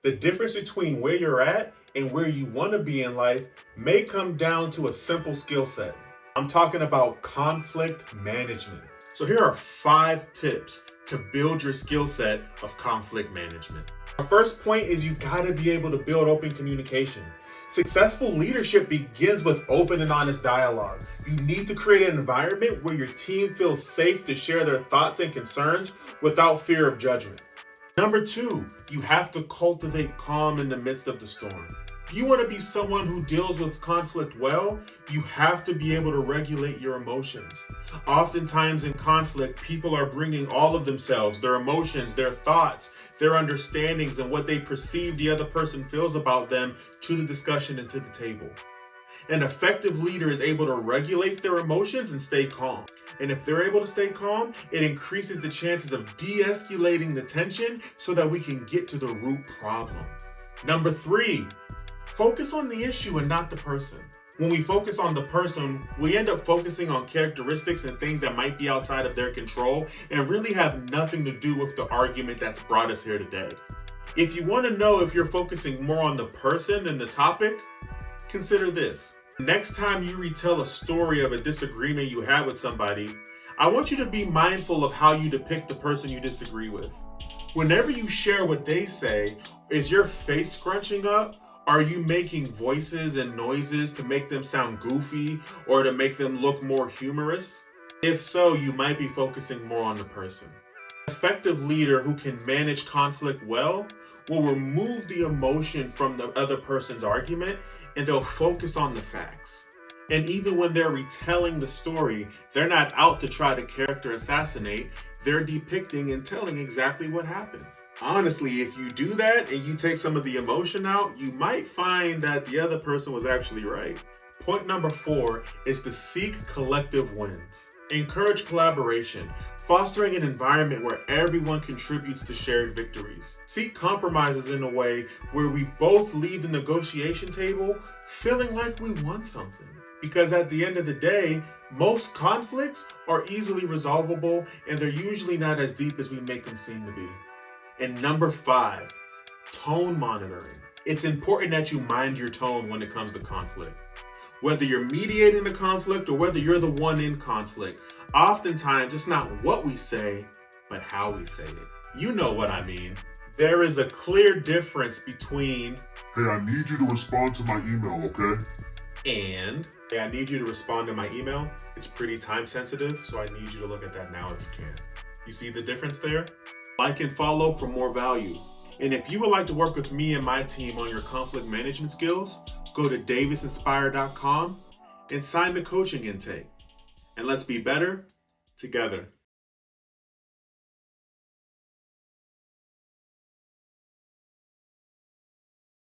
The difference between where you're at and where you want to be in life may come down to a simple skill set. I'm talking about conflict management. So here are 5 tips to build your skill set of conflict management. The first point is you gotta be able to build open communication. Successful leadership begins with open and honest dialogue. You need to create an environment where your team feels safe to share their thoughts and concerns without fear of judgment. Number 2, you have to cultivate calm in the midst of the storm. If you want to be someone who deals with conflict well, you have to be able to regulate your emotions. Oftentimes in conflict, people are bringing all of themselves, their emotions, their thoughts, their understandings, and what they perceive the other person feels about them to the discussion and to the table. An effective leader is able to regulate their emotions and stay calm. And if they're able to stay calm, it increases the chances of de-escalating the tension so that we can get to the root problem. Number 3, focus on the issue and not the person. When we focus on the person, we end up focusing on characteristics and things that might be outside of their control and really have nothing to do with the argument that's brought us here today. If you want to know if you're focusing more on the person than the topic, consider this. Next time you retell a story of a disagreement you had with somebody, I want you to be mindful of how you depict the person you disagree with. Whenever you share what they say, is your face scrunching up? Are you making voices and noises to make them sound goofy or to make them look more humorous? If so, you might be focusing more on the person. An effective leader who can manage conflict well will remove the emotion from the other person's argument and they'll focus on the facts. And even when they're retelling the story, they're not out to try to character assassinate, they're depicting and telling exactly what happened. Honestly, if you do that and you take some of the emotion out, you might find that the other person was actually right. Point number 4 is to seek collective wins. Encourage collaboration, fostering an environment where everyone contributes to shared victories. Seek compromises in a way where we both leave the negotiation table feeling like we won something. Because at the end of the day, most conflicts are easily resolvable and they're usually not as deep as we make them seem to be. And number 5, tone monitoring. It's important that you mind your tone when it comes to conflict. Whether you're mediating the conflict or whether you're the one in conflict, oftentimes it's not what we say, but how we say it. You know what I mean. There is a clear difference between, "Hey, I need you to respond to my email, okay?" and, "Hey, I need you to respond to my email. It's pretty time sensitive, so I need you to look at that now if you can." You see the difference there? Like and follow for more value. And if you would like to work with me and my team on your conflict management skills, go to davisinspire.com and sign the coaching intake. And let's be better together.